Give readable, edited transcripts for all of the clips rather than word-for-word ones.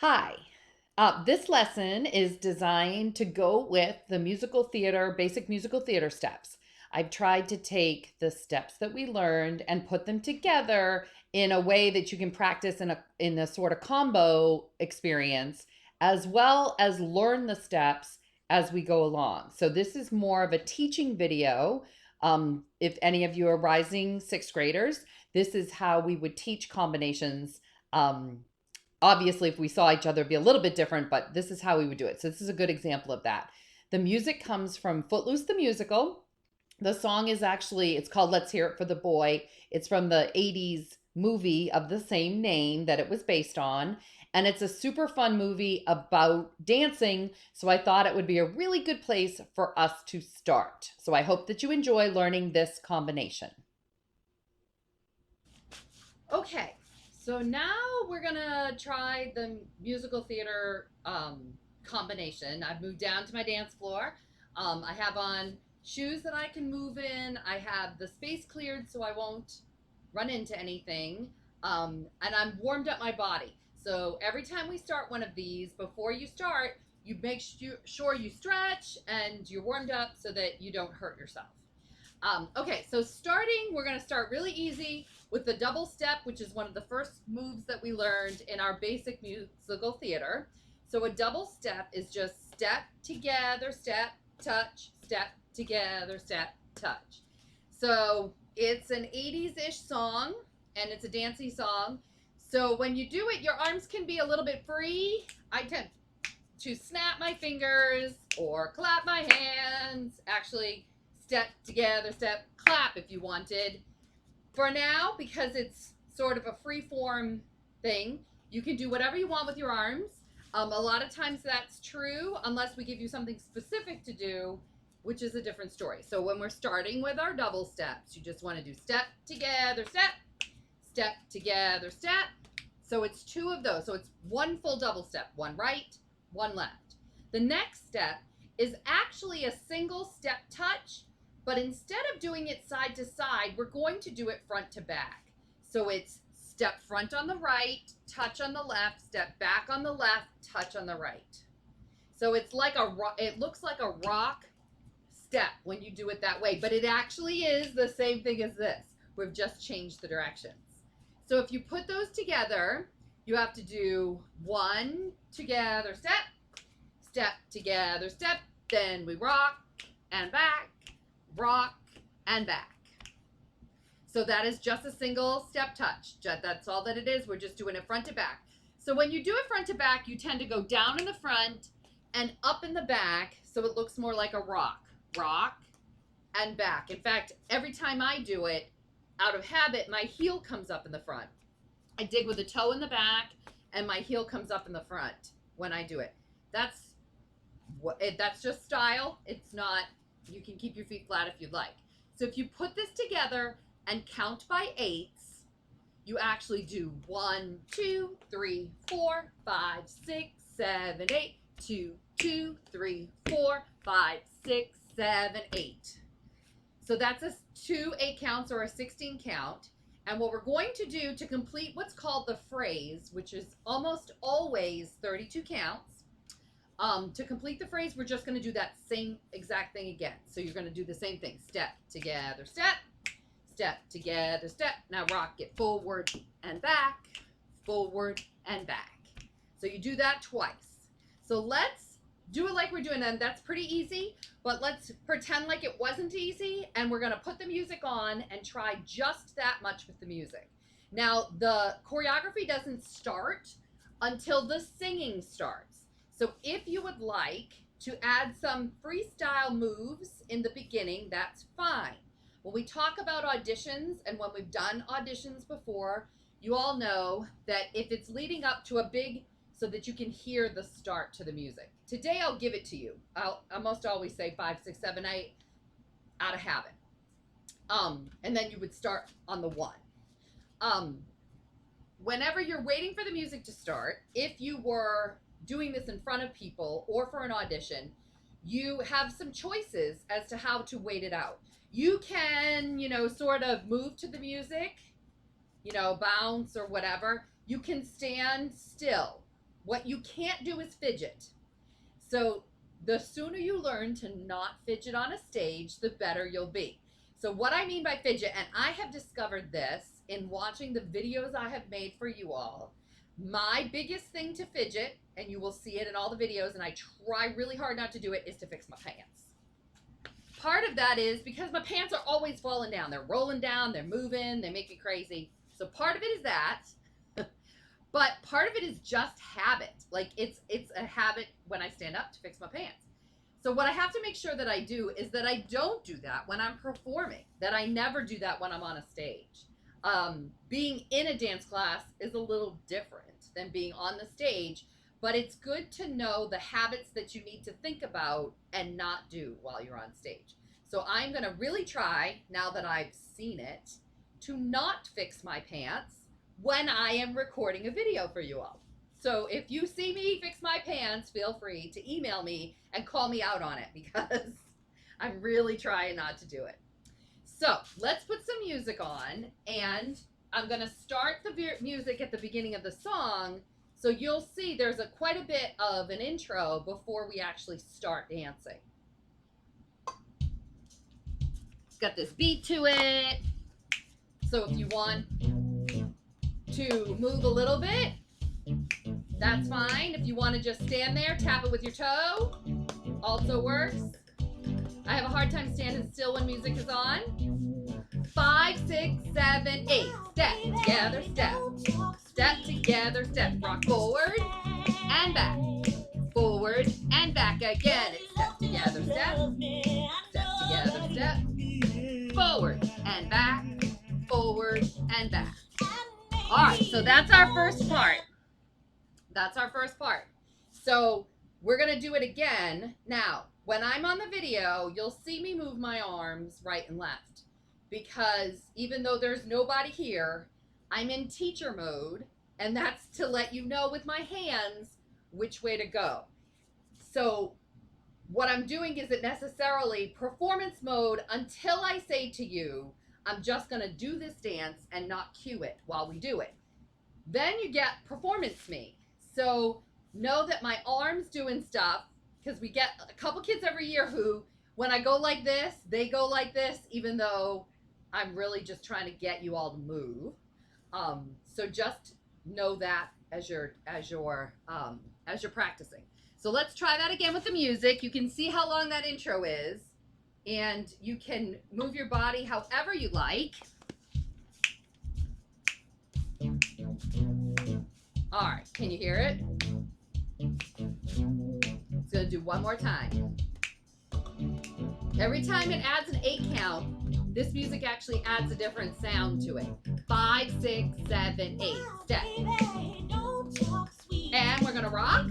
Hi. This lesson is designed to go with the musical theater, basic musical theater steps. I've tried to take the steps that we learned and put them together in a way that you can practice in a sort of combo experience, as well as learn the steps as we go along. So this is more of a teaching video. If any of you are rising sixth graders, this is how we would teach combinations. Obviously, if we saw each other, it'd be a little bit different, but this is how we would do it. So this is a good example of that. The music comes from Footloose the musical. The song is actually, it's called Let's Hear It for the Boy. It's from the 80s movie of the same name that it was based on. And it's a super fun movie about dancing. So I thought it would be a really good place for us to start. So I hope that you enjoy learning this combination. Okay, so now we're gonna try the musical theater combination. I've moved down to my dance floor. I have on shoes that I can move in. I have the space cleared so I won't run into anything. And I'm warmed up my body. So every time we start one of these, before you start, you make sure you stretch and you're warmed up so that you don't hurt yourself. Okay, so we're going to start really easy with the double step, which is one of the first moves that we learned in our basic musical theater. So a double step is just step together, step, touch, step together, step, touch. So it's an 80s-ish song, and it's a dancey song. So when you do it, your arms can be a little bit free. I tend to snap my fingers or clap my hands. Actually, step together, step, clap if you wanted. For now, because it's sort of a free form thing, you can do whatever you want with your arms. A lot of times that's true unless we give you something specific to do, which is a different story. So when we're starting with our double steps, you just want to do step together, step together, step. So it's two of those. So it's one full double step, one right, one left. The next step is actually a single step touch, but instead of doing it side to side, we're going to do it front to back. So it's step front on the right, touch on the left, step back on the left, touch on the right. So it's like it looks like a rock step when you do it that way, but it actually is the same thing as this. We've just changed the directions. So if you put those together, you have to do one together step, step together step, then we rock and back, rock and back. So that is just a single step touch. That's all that it is. We're just doing it front to back. So when you do it front to back, you tend to go down in the front and up in the back, so it looks more like a rock. Rock and back. In fact, every time I do it, out of habit, my heel comes up in the front. I dig with a toe in the back, and my heel comes up in the front when I do it. That's just style. It's not. You can keep your feet flat if you'd like. So if you put this together and count by eights, you actually do 1, 2, 3, 4, 5, 6, 7, 8. 2, 2, 3, 4, 5, 6, 7, 8. So that's a 2 8 counts or a 16 count. And what we're going to do to complete what's called the phrase, which is almost always 32 counts, to complete the phrase, we're just going to do that same exact thing again. So you're going to do the same thing. Step together, step, step together, step. Now rock it forward and back, forward and back. So you do that twice. So let's do it like we're doing them. That's pretty easy, but let's pretend like it wasn't easy, and we're going to put the music on and try just that much with the music. Now, the choreography doesn't start until the singing starts. So if you would like to add some freestyle moves in the beginning, that's fine. When we talk about auditions, and when we've done auditions before, you all know that if it's leading up to a big, so that you can hear the start to the music. Today I'll give it to you. I almost always say 5, 6, 7, 8 out of habit. And then you would start on the 1. Whenever you're waiting for the music to start, if you were doing this in front of people or for an audition, you have some choices as to how to wait it out. You can, sort of move to the music, bounce or whatever. You can stand still. what you can't do is fidget. So the sooner you learn to not fidget on a stage, the better you'll be. So what I mean by fidget, and I have discovered this in watching the videos I have made for you all, my biggest thing to fidget, and you will see it in all the videos, and I try really hard not to do it, is to fix my pants. Part of that is because my pants are always falling down. They're rolling down, they're moving, they make me crazy. So part of it is that. But part of it is just habit. Like it's a habit when I stand up to fix my pants. So what I have to make sure that I do is that I don't do that when I'm performing, that I never do that when I'm on a stage. Being in a dance class is a little different than being on the stage, but it's good to know the habits that you need to think about and not do while you're on stage. So I'm going to really try, now that I've seen it, to not fix my pants when I am recording a video for you all. So if you see me fix my pants, feel free to email me and call me out on it, because I'm really trying not to do it. So let's put some music on, and I'm going to start the music at the beginning of the song, so you'll see there's quite a bit of an intro before we actually start dancing. It's got this beat to it, so if you want to move a little bit, that's fine. If you want to just stand there, tap it with your toe, also works. I have a hard time standing still when music is on. 5, 6, 7, 8. Step together, step. Step together, step. Rock forward and back. Forward and back again. It's step together, step. Step together, step. Forward and back. Forward and back. All right, so that's our first part. That's our first part. So we're going to do it again. Now, when I'm on the video, you'll see me move my arms right and left, because even though there's nobody here, I'm in teacher mode, and that's to let you know with my hands which way to go. So what I'm doing isn't necessarily performance mode until I say to you, I'm just going to do this dance and not cue it while we do it. Then you get performance me. So know that my arm's doing stuff, because we get a couple kids every year who, when I go like this, they go like this, even though I'm really just trying to get you all to move. So just know that as you're practicing. So let's try that again with the music. You can see how long that intro is, and you can move your body however you like. All right, can you hear it? It's gonna do one more time. Every time it adds an 8 count, this music actually adds a different sound to it. 5, 6, 7, 8. Step. And we're gonna rock.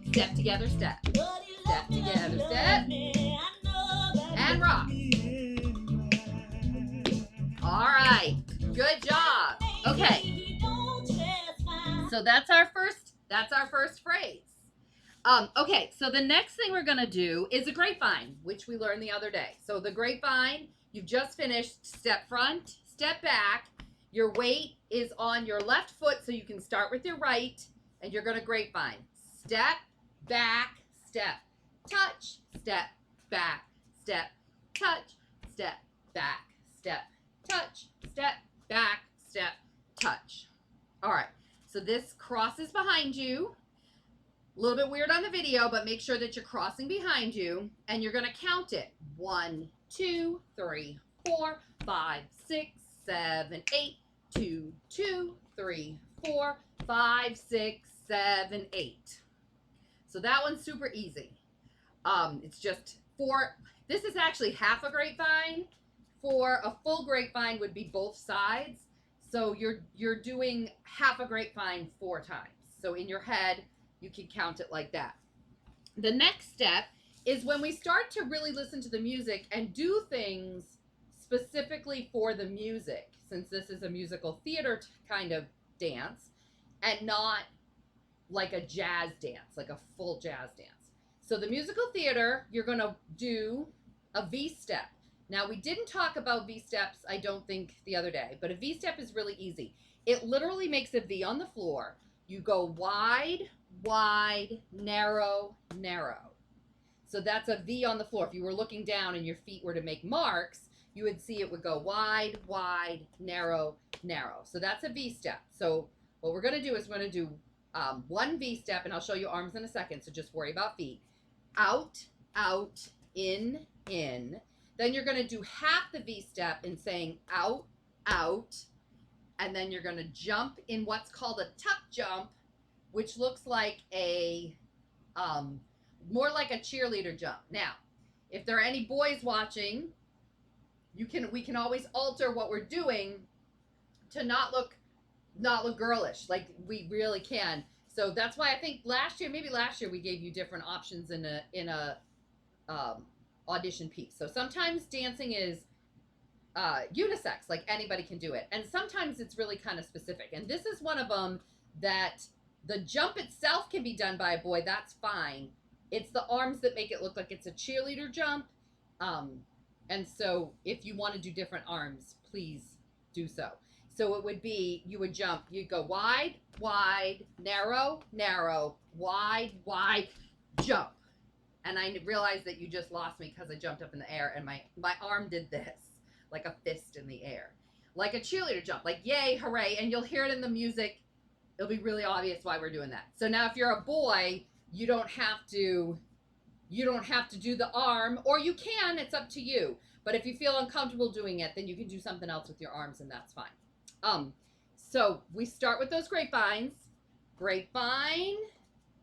Step together, step. Step together, step. And rock. All right, good job. Okay. So that's our first phrase. Okay, so the next thing we're gonna do is a grapevine, which we learned the other day. So the grapevine, you've just finished step front, step back. Your weight is on your left foot, so you can start with your right, and you're gonna grapevine. Step, back, step, touch, step, back, step, touch, step, back, step, touch, step, back, step, touch. All right, so this crosses behind you. A little bit weird on the video, but make sure that you're crossing behind you, and you're going to count it. 1, 2, 3, 4, 5, 6, 7, 8. 2, 2, 3, 4, 5, 6, 7, 8. So that one's super easy. It's just 4. This is actually half a grapevine. For a full grapevine would be both sides. So you're doing half a grapevine 4 times. So in your head, you can count it like that. The next step is when we start to really listen to the music and do things specifically for the music, since this is a musical theater kind of dance and not like a jazz dance, like a full jazz dance. So the musical theater, you're going to do a V-step. Now, we didn't talk about V-steps, I don't think, the other day, but a V-step is really easy. It literally makes a V on the floor. You go wide, wide, narrow, narrow. So that's a V on the floor. If you were looking down and your feet were to make marks, you would see it would go wide, wide, narrow, narrow. So that's a V step. So what we're going to do is we're going to do one V step, and I'll show you arms in a second, so just worry about feet. Out, out, in. Then you're going to do half the V step in saying out, out, and then you're going to jump in what's called a tuck jump, which looks like a more like a cheerleader jump. Now, if there are any boys watching, we can always alter what we're doing to not look girlish, like we really can. So that's why I think maybe last year we gave you different options in a audition piece. So sometimes dancing is unisex, like anybody can do it, and sometimes it's really kind of specific. And this is one of them that the jump itself can be done by a boy. That's fine. It's the arms that make it look like it's a cheerleader jump. And so if you want to do different arms, please do so. So it would be, you would jump, you'd go wide, wide, narrow, narrow, wide, wide, jump. And I realized that you just lost me because I jumped up in the air and my arm did this, like a fist in the air. Like a cheerleader jump, like yay, hooray, and you'll hear it in the music. It'll be really obvious why we're doing that. So now if you're a boy, you don't have to do the arm, or you can, it's up to you. But if you feel uncomfortable doing it, then you can do something else with your arms, and that's fine. So we start with those grapevines. Grapevine,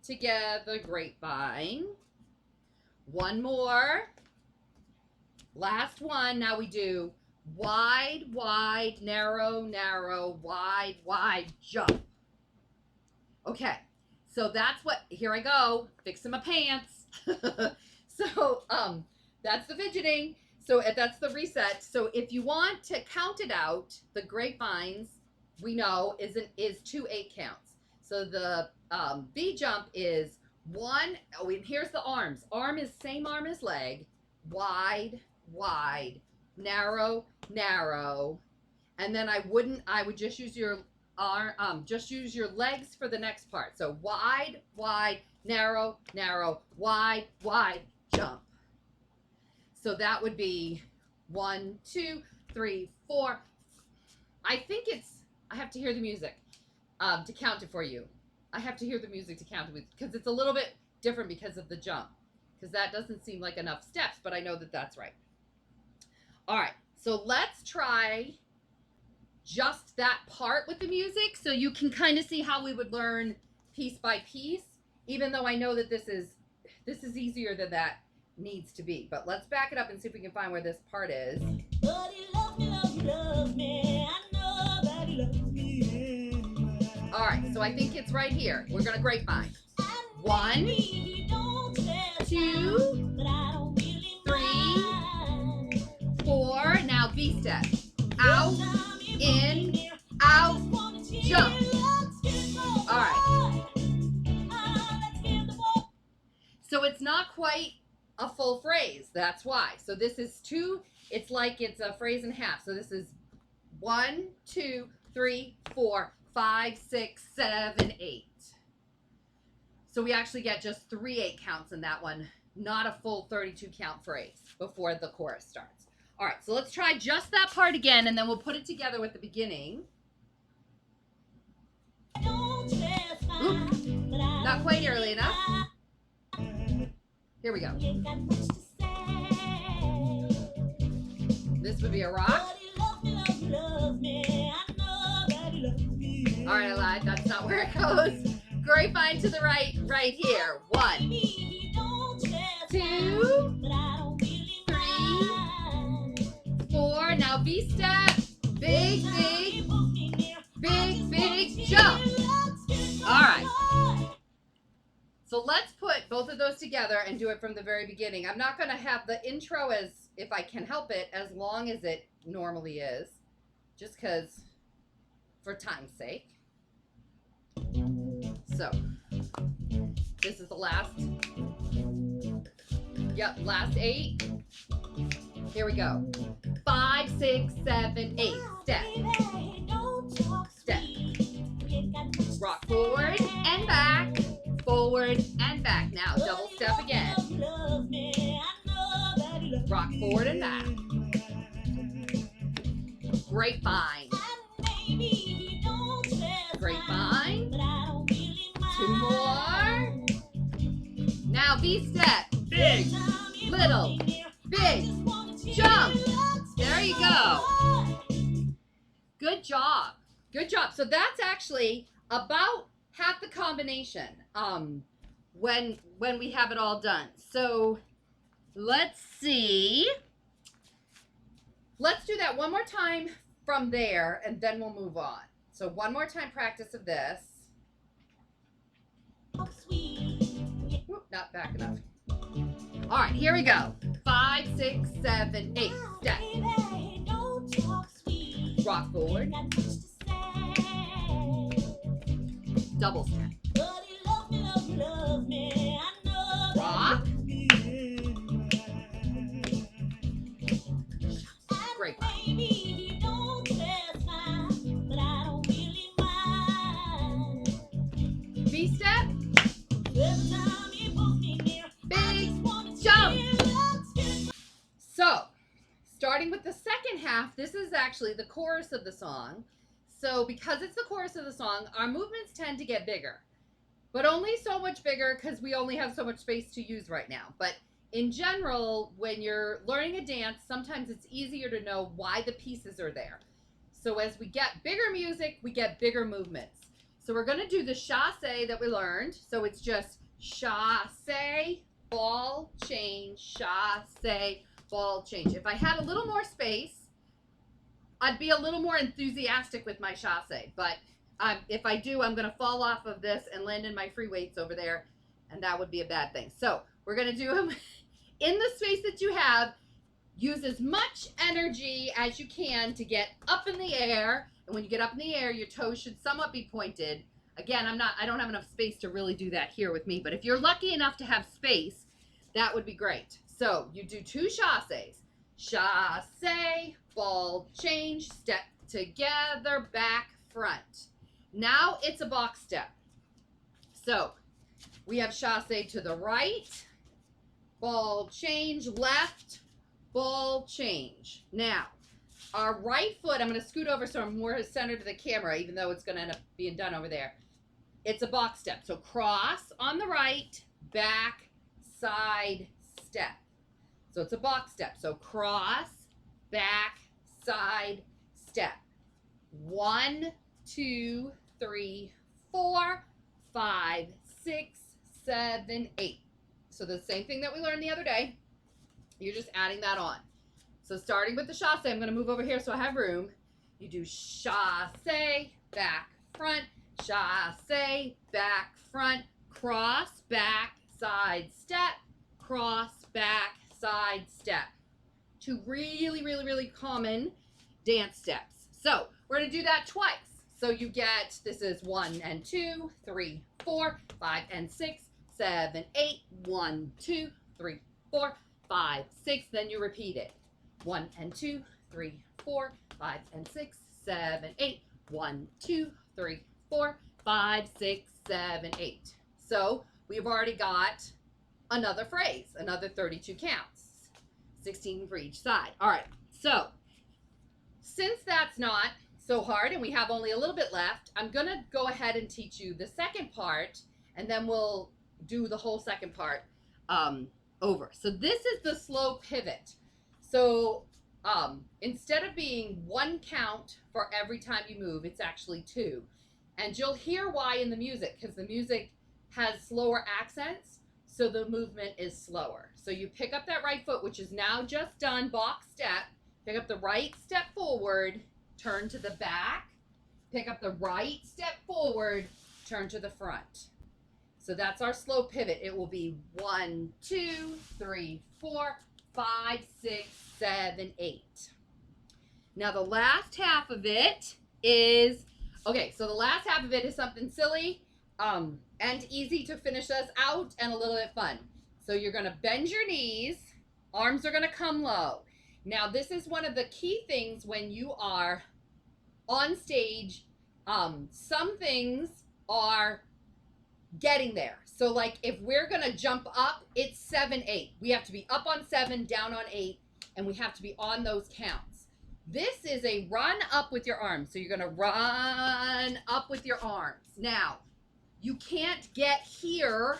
together, grapevine. One more. Last one. Now we do wide, wide, narrow, narrow, wide, wide, jump. Okay. So that's what, here I go, fixing my pants. So that's the fidgeting. So that's the reset. So if you want to count it out, the grapevines, we know, is 2 8 counts. So the V jump is 1, oh, and here's the arms. Arm is same arm as leg, wide, wide, narrow, narrow. And then I would just use your just use your legs for the next part. So wide, wide, narrow, narrow, wide, wide, jump. So that would be 1, 2, 3, 4. I have to hear the music to count it for you. I have to hear the music to count it with, because it's a little bit different because of the jump. Because that doesn't seem like enough steps, but I know that that's right. All right, so let's try just that part with the music so you can kind of see how we would learn piece by piece, even though I know that this is easier than that needs to be. But let's back it up and see if we can find where this part is. All right, so I think it's right here. We're gonna grapevine. 1, 2, 3, 4. Now V step. Out, in, out, jump. All right. So it's not quite a full phrase. That's why. So this is 2. It's like it's a phrase in half. So this is 1, 2, 3, 4, 5, 6, 7, 8. So we actually get just 3 8 counts in that one, not a full 32 count phrase before the chorus starts. All right, so let's try just that part again, and then we'll put it together with the beginning. Oops, not quite early enough. Here we go. This would be a rock. All right, I lied. That's not where it goes. Grapevine to the right here. 1, 2, 3, 4. Now V step. Big, big, big, big jump. All right. So let's put both of those together and do it from the very beginning. I'm not going to have the intro as, if I can help it, as long as it normally is, just because, for time's sake. So, this is the last, last 8. Here we go. 5, 6, 7, 8. Step. Step. forward and back, forward and back. Now double step again. Rock forward and back. Grapevine. Grapevine. 2 more. Now V-step. Big, little, big, jump. There you go. Good job. Good job. So that's actually about half the combination when we have it all done. So let's see. Let's do that one more time from there, and then we'll move on. So one more time practice of this. Whoop, not back enough. All right, here we go. 5, 6, 7, 8. Step. Rock forward. Double step. Rock. Great. V-step. Big jump. So, starting with the second half, this is actually the chorus of the song. So because it's the chorus of the song, our movements tend to get bigger, but only so much bigger because we only have so much space to use right now. But in general, when you're learning a dance, sometimes it's easier to know why the pieces are there. So as we get bigger music, we get bigger movements. So we're going to do the chassé that we learned. So it's just chassé, ball, change, chassé, ball, change. If I had a little more space, I'd be a little more enthusiastic with my chassé. But if I do, I'm going to fall off of this and land in my free weights over there, and that would be a bad thing. So we're going to do them in the space that you have. Use as much energy as you can to get up in the air. And when you get up in the air, your toes should somewhat be pointed. Again, I don't have enough space to really do that here with me, but if you're lucky enough to have space, that would be great. So you do 2 chassés. Chassé, ball, change, step together, back, front. Now it's a box step. So we have chassé to the right, ball, change, left, ball, change. Now, our right foot, I'm going to scoot over so I'm more centered to the camera, even though it's going to end up being done over there. It's a box step. So cross on the right, back, side, step. So it's a box step. So cross, back, side, step. 1, 2, 3, 4, 5, 6, 7, 8. So the same thing that we learned the other day. You're just adding that on. So starting with the chassé, I'm going to move over here so I have room. You do chassé, back, front, chassé, back, front, cross, back, side, step, cross, back, side, step. 2 really, really, really common dance steps. So we're going to do that twice. So you get, this is 1 and 2, 3, 4, 5 and 6, 7, 8, 1, 2, 3, 4, 5, 6, then you repeat it. 1 and 2, 3, 4, 5 and 6, 7, 8, 1, 2, 3, 4, 5, 6, 7, 8. So we've already got another phrase, another 32 counts, 16 for each side. All right, so since that's not so hard and we have only a little bit left, I'm going to go ahead and teach you the second part, and then we'll do the whole second part over. So this is the slow pivot. So instead of being 1 count for every time you move, it's actually 2. And you'll hear why in the music, because the music has slower accents, so the movement is slower. So you pick up that right foot, which is now just done, box step, pick up the right step forward, turn to the back, pick up the right step forward, turn to the front. So that's our slow pivot. It will be 1, 2, 3, 4, 5, 6, 7, 8. Now the last half of it is, okay, so the last half of it is something silly and easy to finish us out and a little bit fun. So you're going to bend your knees, arms are going to come low. Now this is one of the key things when you are on stage. Some things are getting there. So like if we're gonna jump up, it's 7, 8. We have to be up on 7, down on 8, and we have to be on those counts. This is a run up with your arms. So you're gonna run up with your arms. Now, you can't get here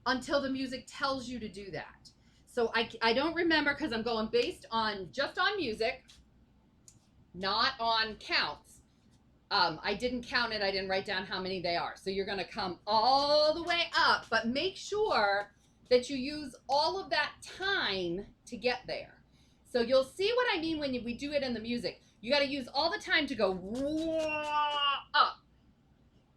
until the music tells you to do that. So I don't remember because I'm going based on just on music, not on counts. I didn't count it. I didn't write down how many they are. So you're going to come all the way up, but make sure that you use all of that time to get there. So you'll see what I mean when we do it in the music. You got to use all the time to go up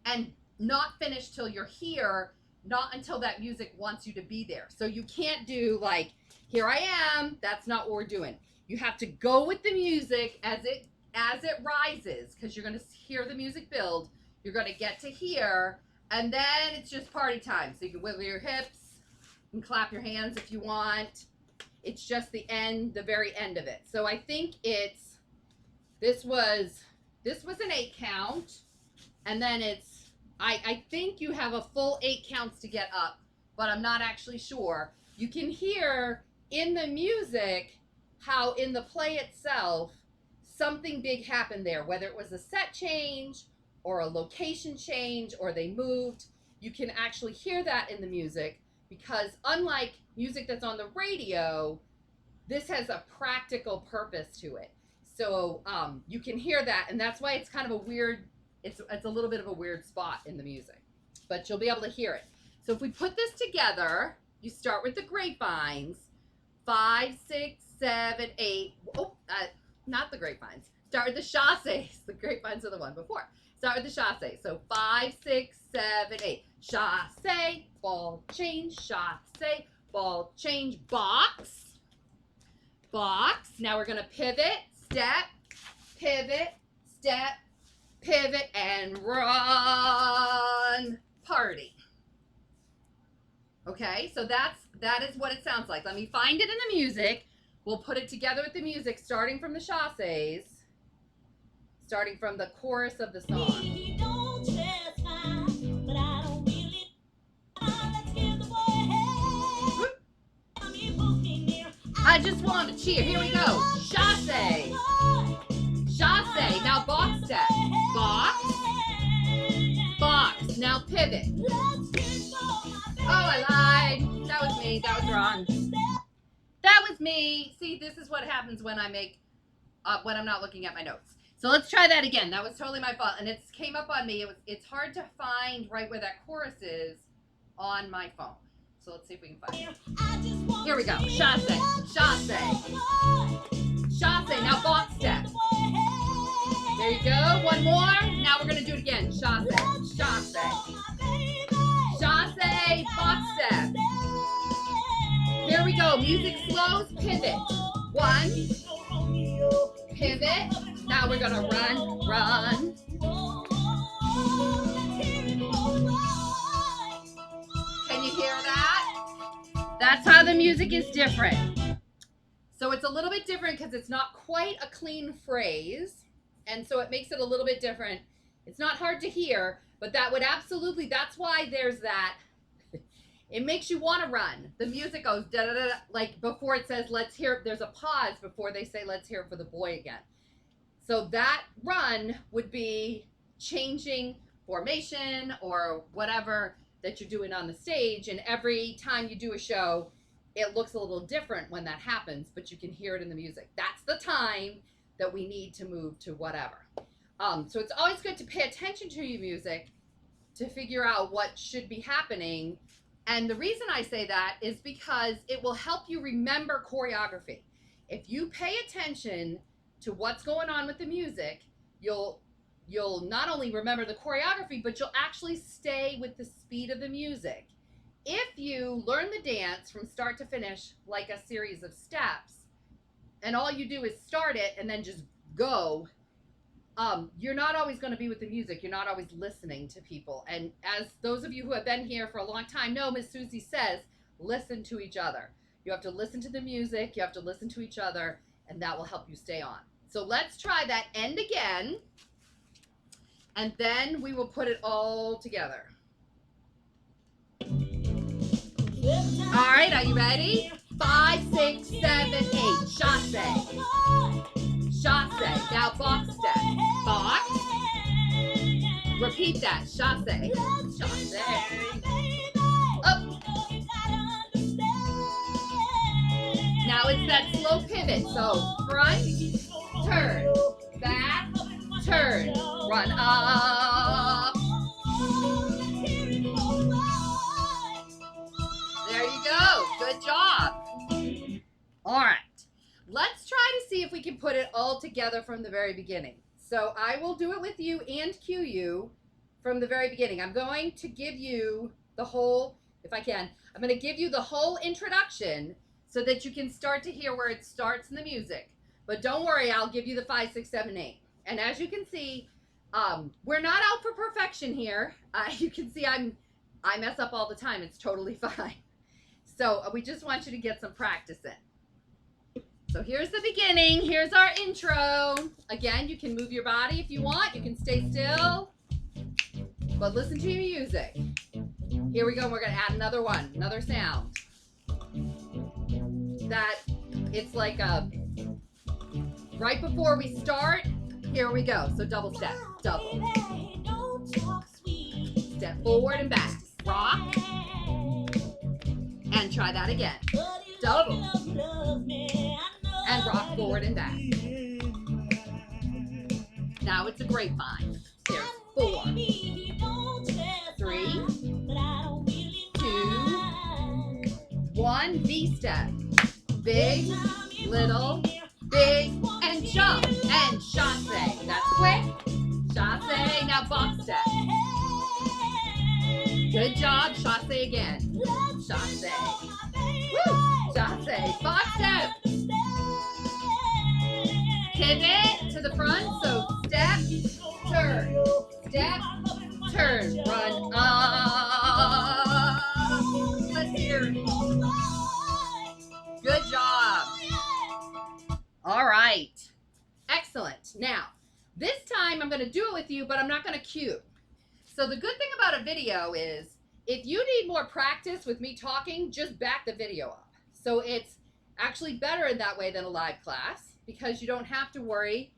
and not finish till you're here, not until that music wants you to be there. So you can't do like, here I am. That's not what we're doing. You have to go with the music as it rises, because you're going to hear the music build. You're going to get to here, and then it's just party time. So you can wiggle your hips and clap your hands if you want. It's just the very end of it. So I think this was an 8 count, and then I think you have a full 8 counts to get up, but I'm not actually sure. You can hear in the music how in the play itself something big happened there, whether it was a set change or a location change or they moved. You can actually hear that in the music, because unlike music that's on the radio, this has a practical purpose to it. So you can hear that, and that's why it's kind of a weird, it's a little bit of a weird spot in the music, but you'll be able to hear it. So if we put this together, you start with the grapevines, 5, 6, 7, 8. Not the grapevines. Start with the chasses. The grapevines are the one before. Start with the chasses. So 5, 6, 7, 8. Chasse, ball change, chasse, ball change, box. Box. Now we're going to pivot, step, and run. Party. Okay, so that is what it sounds like. Let me find it in the music. We'll put it together with the music, starting from the chasses, starting from the chorus of the song. I just want to cheer. Here we go. Chasse. Chasse. Now box step. Box. Box. Now pivot. Oh, I lied. That was me. That was wrong. That was me. See, this is what happens when I make, when I'm not looking at my notes. So let's try that again. That was totally my fault, and it came up on me. It's hard to find right where that chorus is on my phone. So let's see if we can find it. Here we go. Chasse, chasse, chasse. Now box step. There you go. One more. Now we're gonna do it again. Chasse, chasse, chasse, box step. Here we go. Music slows. Pivot. 1. Pivot. Now we're gonna run. Can you hear that? That's how the music is different. So it's a little bit different because it's not quite a clean phrase, and so it makes it a little bit different. It's not hard to hear, but that would absolutely, that's why there's that. It makes you want to run. The music goes da da da, like before it says let's hear. There's a pause before they say let's hear it for the boy again. So that run would be changing formation or whatever that you're doing on the stage. And every time you do a show, it looks a little different when that happens, but you can hear it in the music. That's the time that we need to move to whatever. So it's always good to pay attention to your music to figure out what should be happening. And the reason I say that is because it will help you remember choreography. If you pay attention to what's going on with the music, you'll not only remember the choreography, but you'll actually stay with the speed of the music. If you learn the dance from start to finish like a series of steps, and all you do is start it and then just go, you're not always going to be with the music. You're not always listening to people. And as those of you who have been here for a long time know, Miss Susie says, listen to each other. You have to listen to the music. You have to listen to each other, and that will help you stay on. So let's try that end again. And then we will put it all together. All right, are you ready? 5, 6, 7, 8. Chasse. Chasse. Now box step. Box. Repeat that. Chasse. Chasse. Up. Now it's that slow pivot. So front, turn, back, turn, run up. There you go. Good job. All right. Let's try to see if we can put it all together from the very beginning. So I will do it with you and cue you from the very beginning. I'm going to give you the whole, if I can, I'm going to give you the whole introduction so that you can start to hear where it starts in the music. But don't worry, I'll give you the 5, 6, 7, 8. And as you can see, we're not out for perfection here. You can see I mess up all the time. It's totally fine. So we just want you to get some practice in. So here's the beginning. Here's our intro. Again, you can move your body if you want. You can stay still. But listen to your music. Here we go. We're going to add another one, another sound. That it's like right before we start. Here we go. So double step. Double. Step forward and back. Rock. And try that again. Double. And rock forward and back. Now it's a grapevine. There's 4, 3, 2, 1. V-step. Big, little, big, and jump. And chasse. That's quick. Chasse. Now box step. Good job. Chasse again. Chasse. Woo. Chasse. Box step. Pivot to the front. So step, turn. Step, turn. Run up. Let's hear it. Good job. All right. Excellent. Now, this time I'm going to do it with you, but I'm not going to cue. So the good thing about a video is if you need more practice with me talking, just back the video up. So it's actually better in that way than a live class because you don't have to worry.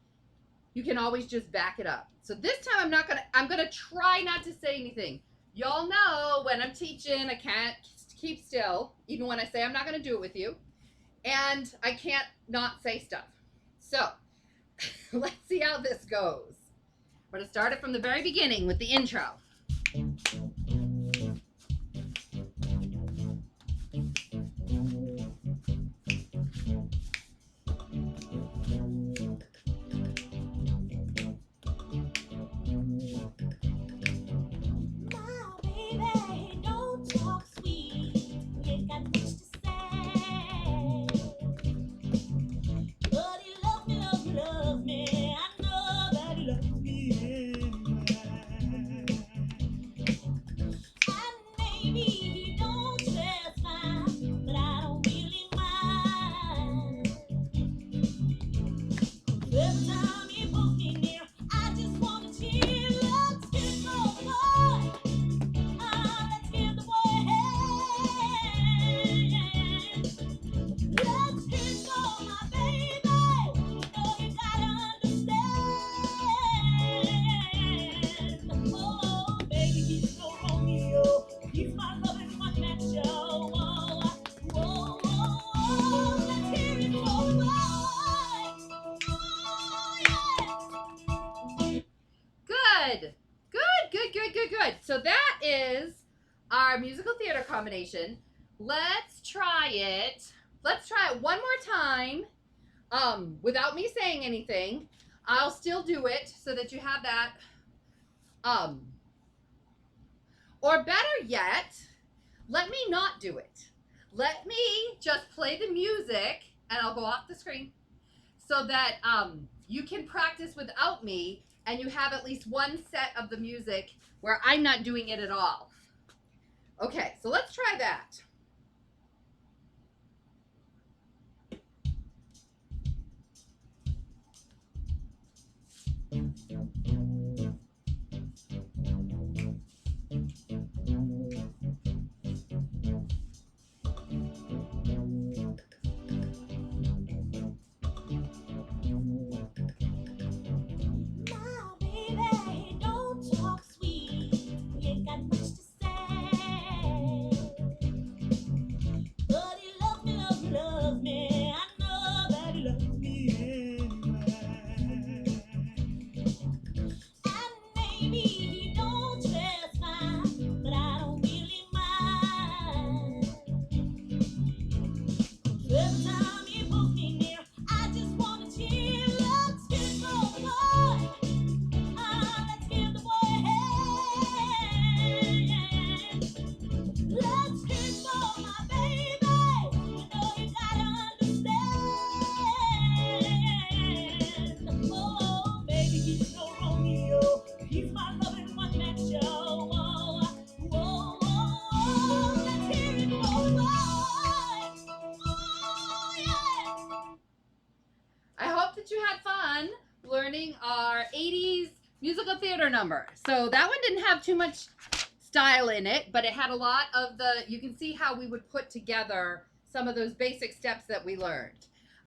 You can always just back it up. So this time I'm going to try not to say anything. Y'all know when I'm teaching, I can't keep still, even when I say I'm not going to do it with you. And I can't not say stuff. So let's see how this goes. We're going to start it from the very beginning with the intro. Good. So that is our musical theater combination. Let's try it. Let's try it one more time without me saying anything. I'll still do it so that you have that. Or better yet, let me not do it. Let me just play the music and I'll go off the screen so that you can practice without me and you have at least one set of the music where I'm not doing it at all. Okay, so let's try that. me, he don't dress fine, but I don't really mind. 'Cause every time he pulls me near, I just wanna cheer. Let's get it for the boy. Let's give the boy a hand. Let's get it for my baby. You know you gotta understand. Oh, baby, he's no Romeo. He's my loving one man show. Whoa, whoa, whoa. Let's hear it for the boy. Oh, yeah. I hope that you had fun learning our 80s musical theater number. So that one didn't have too much style in it, but it had a lot of you can see how we would put together some of those basic steps that we learned.